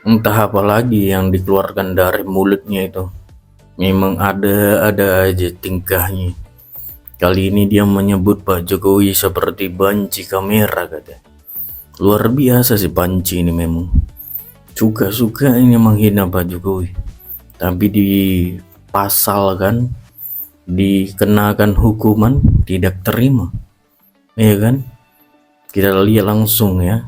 Entah apa lagi yang dikeluarkan dari mulutnya itu. Memang ada aja tingkahnya. Kali ini dia menyebut Pak Jokowi seperti banci kamera katanya. Luar biasa sih banci ini memang. Suka-suka ini menghina Pak Jokowi. Tapi dipasalkan, dikenakan hukuman, tidak terima. Iya kan? Kita lihat langsung ya.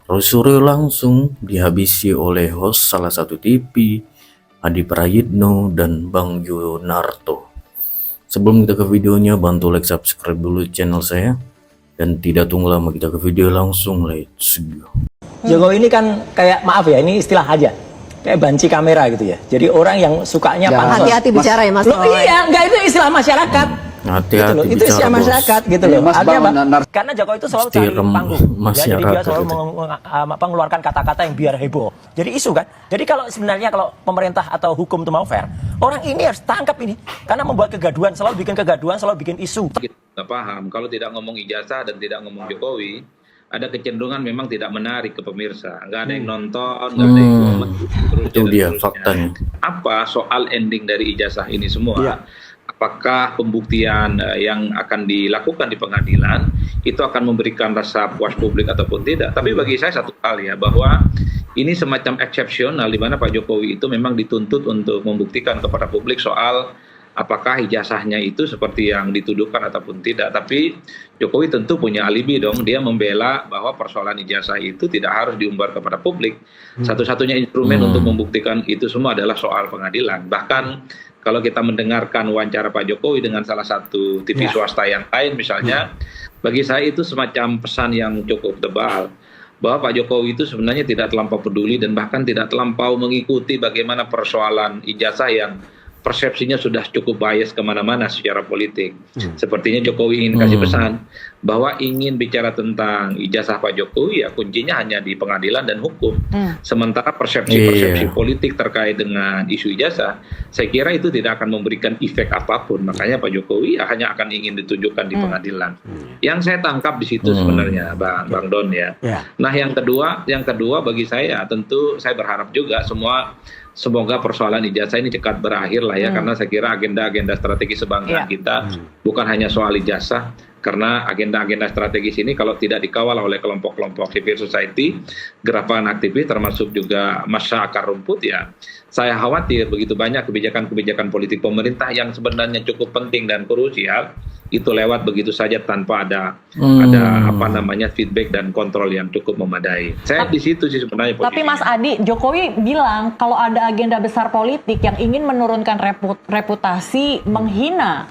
Rosario langsung dihabisi oleh host salah satu TV, Adi Prayitno dan Bang Yunarto. Sebelum kita ke videonya, bantu like, subscribe dulu channel saya. Dan tidak tunggu lama, kita ke video langsung. Let's go. Jokowi ini kan kayak, maaf ya, ini istilah aja, kayak banci kamera gitu ya. Jadi orang yang sukanya pansos. Hati-hati bicara ya Mas. Loh, iya, enggak, itu istilah masyarakat. Hati-hati Gitu loh, itu bicara, istilah bos. masyarakat gitu loh. Mas, Artinya Bang, apa? Karena Jokowi itu selalu cari Tirem panggung. Ya, jadi dia masyarakat selalu itu. mengeluarkan kata-kata yang biar heboh. Jadi isu kan. Jadi kalau sebenarnya kalau pemerintah atau hukum itu mau fair, orang ini harus tangkap ini. Karena membuat kegaduhan, selalu bikin kegaduhan, selalu bikin isu. Kita nggak paham kalau tidak ngomong ijazah dan tidak ngomong Jokowi, ada kecenderungan memang tidak menarik ke pemirsa, nggak ada yang nonton, nggak ada yang komen, seterusnya Itu dan dia seterusnya. faktanya. Apa soal ending dari ijazah ini semua? Iya. Apakah pembuktian yang akan dilakukan di pengadilan itu akan memberikan rasa puas publik ataupun tidak? Tapi bagi saya satu hal ya, bahwa ini semacam eksepsional di mana Pak Jokowi itu memang dituntut untuk membuktikan kepada publik soal apakah ijazahnya itu seperti yang dituduhkan ataupun tidak. Tapi Jokowi tentu punya alibi dong, dia membela bahwa persoalan ijazah itu tidak harus diumbar kepada publik. Satu-satunya instrumen untuk membuktikan itu semua adalah soal pengadilan. Bahkan kalau kita mendengarkan wawancara Pak Jokowi dengan salah satu TV swasta yang lain misalnya, bagi saya itu semacam pesan yang cukup tebal, bahwa Pak Jokowi itu sebenarnya tidak terlampau peduli dan bahkan tidak terlampau mengikuti bagaimana persoalan ijazah yang persepsinya sudah cukup bias kemana-mana secara politik. Sepertinya Jokowi ingin kasih pesan bahwa ingin bicara tentang ijazah Pak Jokowi, ya kuncinya hanya di pengadilan dan hukum. Sementara persepsi-persepsi politik terkait dengan isu ijazah, saya kira itu tidak akan memberikan efek apapun. Makanya Pak Jokowi hanya akan ingin ditunjukkan di pengadilan. Yang saya tangkap di situ sebenarnya, Bang Don ya. Nah, yang kedua bagi saya tentu saya berharap juga semoga persoalan ijazah ini cepat berakhir lah ya, karena saya kira agenda-agenda strategi sebangsa kita bukan hanya soal ijazah, karena agenda-agenda strategis ini kalau tidak dikawal oleh kelompok-kelompok civil society, gerakan aktivis termasuk juga massa akar rumput, ya saya khawatir begitu banyak kebijakan-kebijakan politik pemerintah yang sebenarnya cukup penting dan krusial itu lewat begitu saja tanpa ada feedback dan kontrol yang cukup memadai. Saya di situ sih sebenarnya posisinya. Tapi Mas Adi, Jokowi bilang kalau ada agenda besar politik yang ingin menurunkan reputasi, menghina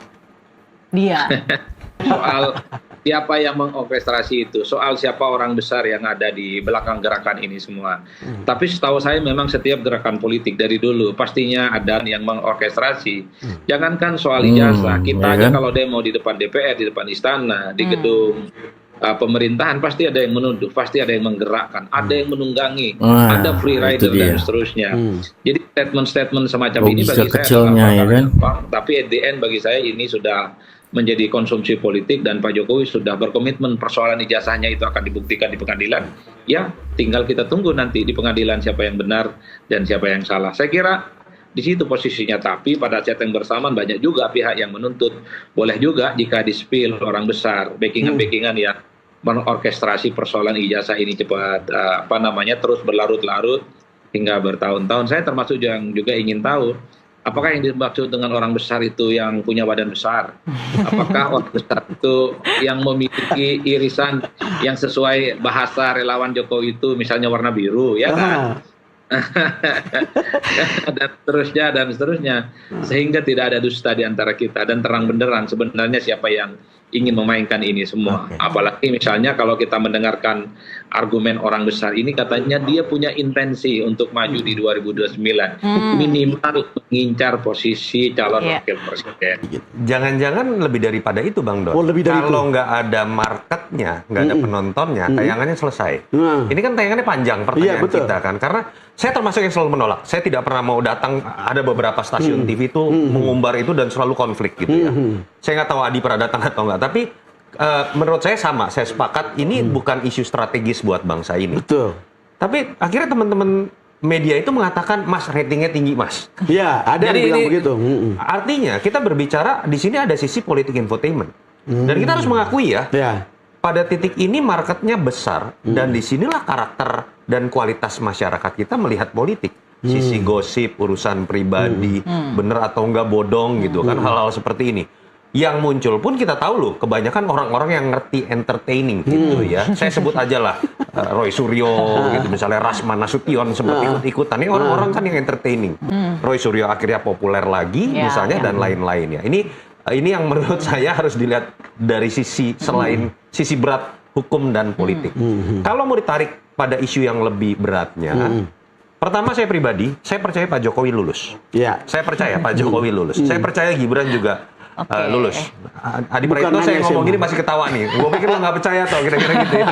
dia. Soal siapa yang mengorkestrasi itu, soal siapa orang besar yang ada di belakang gerakan ini semua. Tapi setahu saya memang setiap gerakan politik dari dulu pastinya ada yang mengorkestrasi. Jangankan soal ijazah, kita aja kalau demo di depan DPR, di depan istana, di gedung pemerintahan, pasti ada yang menuduh, pasti ada yang menggerakkan, ada yang menunggangi, ada free rider dan seterusnya. Jadi statement-statement semacam ini bagi saya kecilnya, ya kan? Tapi at the end bagi saya ini sudah menjadi konsumsi politik dan Pak Jokowi sudah berkomitmen persoalan ijazahnya itu akan dibuktikan di pengadilan. Ya, tinggal kita tunggu nanti di pengadilan siapa yang benar dan siapa yang salah. Saya kira di situ posisinya, tapi pada saat yang bersamaan banyak juga pihak yang menuntut. Boleh juga jika di-spill orang besar, backingan-backingan yang mengorkestrasi persoalan ijazah ini cepat terus berlarut-larut hingga bertahun-tahun. Saya termasuk yang juga ingin tahu apakah yang dimaksud dengan orang besar itu yang punya badan besar? Apakah orang besar itu yang memiliki irisan yang sesuai bahasa relawan Jokowi itu misalnya warna biru, ya kan? dan seterusnya, sehingga tidak ada dusta di antara kita dan terang benderang sebenarnya siapa yang ingin memainkan ini semua. Apalagi misalnya kalau kita mendengarkan argumen orang besar ini, katanya dia punya intensi untuk maju di 2029, minimal mengincar posisi calon wakil presiden. Jangan-jangan lebih daripada itu, Bang Don. Kalau nggak ada marketnya, nggak ada penontonnya, tayangannya selesai. Ini kan tayangannya panjang pertanyaan kita kan, karena saya termasuk yang selalu menolak. Saya tidak pernah mau datang, ada beberapa stasiun TV itu mengumbar itu dan selalu konflik gitu ya. Saya nggak tahu Adi pernah datang atau nggak, tapi menurut saya sama, saya sepakat ini bukan isu strategis buat bangsa ini. Betul. Tapi akhirnya teman-teman media itu mengatakan, Mas ratingnya tinggi Mas. Iya, ada yang Jadi bilang ini begitu. artinya kita berbicara di sini ada sisi politik infotainment. Dan kita harus mengakui ya, Ya. pada titik ini marketnya besar dan disinilah karakter dan kualitas masyarakat kita melihat politik. Sisi gosip, urusan pribadi, bener atau enggak bodong gitu kan, hal-hal seperti ini. Yang muncul pun kita tahu loh, kebanyakan orang-orang yang ngerti entertaining gitu ya. Saya sebut aja lah Roy Suryo gitu, misalnya Rasman Nasution sempat ikut-ikutan. Ini orang-orang kan yang entertaining. Roy Suryo akhirnya populer lagi misalnya dan lain-lain ya. Ini yang menurut saya harus dilihat dari sisi selain sisi berat hukum dan politik. Kalau mau ditarik pada isu yang lebih beratnya, pertama saya pribadi, saya percaya Pak Jokowi lulus. Ya. Saya percaya Pak Jokowi lulus. Saya percaya Gibran juga lulus. Adi Bukan Praetno saya hanya ngomong SMA. gini masih ketawa nih. Gue pikir lo nggak percaya atau kira-kira gitu ya.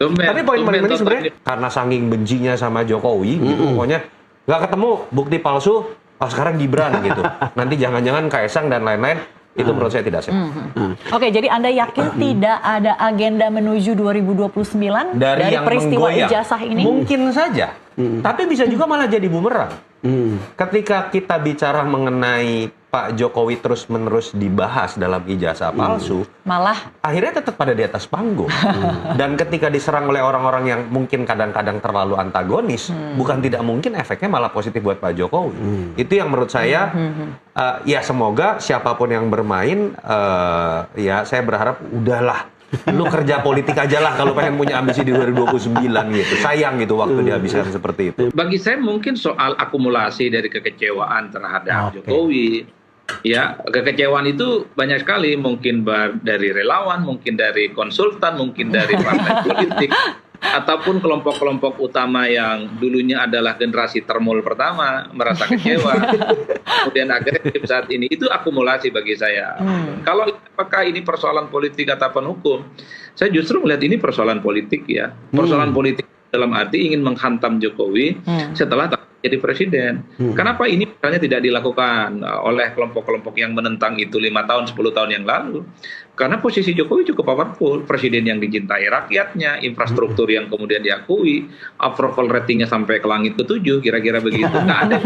Tapi poin paling penting sebenarnya karena saking bencinya sama Jokowi, gitu, pokoknya nggak ketemu bukti palsu. Oh sekarang Gibran gitu. Nanti jangan-jangan Kaesang dan lain-lain. Itu menurut saya tidak sehat. Oke, jadi Anda yakin tidak ada agenda menuju 2029 dari yang peristiwa menggoyang. ijazah ini? Mungkin saja. Tapi bisa juga malah jadi bumerang. Ketika kita bicara mengenai Pak Jokowi terus-menerus dibahas dalam ijazah palsu, Malah akhirnya tetap pada di atas panggung. Dan ketika diserang oleh orang-orang yang mungkin kadang-kadang terlalu antagonis, bukan tidak mungkin efeknya malah positif buat Pak Jokowi. Itu yang menurut saya, ya semoga siapapun yang bermain, ya saya berharap udahlah, lu kerja politik aja lah kalau pengen punya ambisi di 2029 gitu. Sayang gitu waktu dihabiskan seperti itu. Bagi saya mungkin soal akumulasi dari kekecewaan terhadap Jokowi. Ya, kekecewaan itu banyak sekali, mungkin dari relawan, mungkin dari konsultan, mungkin dari partai politik, ataupun kelompok-kelompok utama yang dulunya adalah generasi termul pertama, merasa kecewa, kemudian agresif saat ini. Itu akumulasi bagi saya. Kalau apakah ini persoalan politik ataupun hukum, saya justru melihat ini persoalan politik ya. Persoalan politik dalam arti ingin menghantam Jokowi setelah jadi presiden. Kenapa ini misalnya tidak dilakukan oleh kelompok-kelompok yang menentang itu 5 tahun, 10 tahun yang lalu? Karena posisi Jokowi cukup powerful, presiden yang dicintai rakyatnya, infrastruktur yang kemudian diakui, approval ratingnya sampai ke langit ke-7, kira-kira begitu. Nggak ada.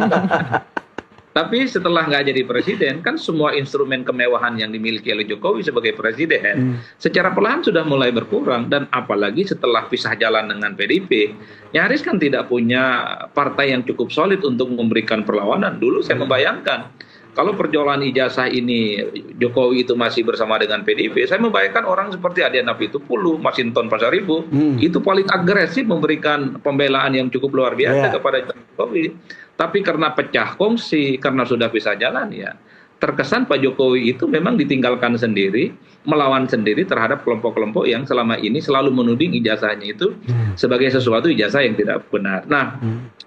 Tapi setelah nggak jadi presiden, kan semua instrumen kemewahan yang dimiliki oleh Jokowi sebagai presiden secara perlahan sudah mulai berkurang. Dan apalagi setelah pisah jalan dengan PDIP, nyaris kan tidak punya partai yang cukup solid untuk memberikan perlawanan. Dulu saya membayangkan, kalau perjualan ijazah ini Jokowi itu masih bersama dengan PDIP, saya membayangkan orang seperti Adian Apitupulu, Masinton Pasaribu, itu paling agresif memberikan pembelaan yang cukup luar biasa kepada Jokowi. Tapi karena pecah kongsi, karena sudah pisah jalan ya, terkesan Pak Jokowi itu memang ditinggalkan sendiri, melawan sendiri terhadap kelompok-kelompok yang selama ini selalu menuding ijazahnya itu sebagai sesuatu ijazah yang tidak benar. Nah,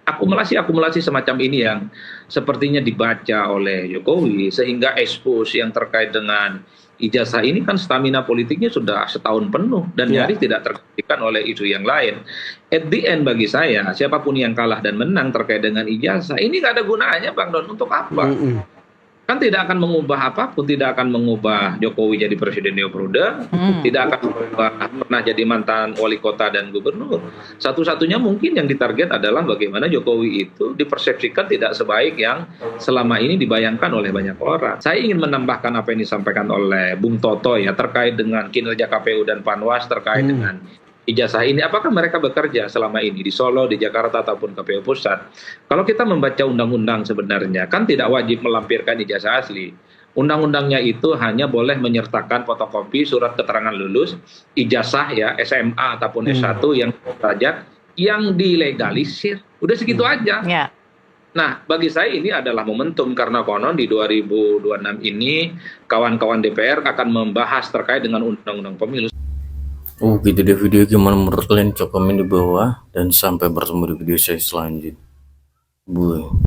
akumulasi semacam ini yang sepertinya dibaca oleh Jokowi, sehingga expose yang terkait dengan ijazah ini kan stamina politiknya sudah setahun penuh dan nyaris tidak tergantikan oleh isu yang lain. At the end bagi saya, siapapun yang kalah dan menang terkait dengan ijazah, ini nggak ada gunanya Bang Don, untuk apa? Kan tidak akan mengubah apapun, tidak akan mengubah Jokowi jadi presiden periode, tidak akan mengubah pernah jadi mantan wali kota dan gubernur. Satu-satunya mungkin yang ditarget adalah bagaimana Jokowi itu dipersepsikan tidak sebaik yang selama ini dibayangkan oleh banyak orang. Saya ingin menambahkan apa yang disampaikan oleh Bung Toto ya terkait dengan kinerja KPU dan Panwas terkait dengan ijazah ini. Apakah mereka bekerja selama ini di Solo, di Jakarta, ataupun KPU Pusat? Kalau kita membaca undang-undang sebenarnya, kan tidak wajib melampirkan ijazah asli. Undang-undangnya itu hanya boleh menyertakan fotokopi surat keterangan lulus, ijazah ya, SMA ataupun S1 yang derajat yang dilegalisir. Udah segitu aja. Nah, bagi saya ini adalah momentum karena konon di 2026 ini kawan-kawan DPR akan membahas terkait dengan undang-undang pemilu. Oh gitu deh video, gimana menurut kalian? Cok komen di bawah dan sampai bertemu di video saya selanjutnya. Bye.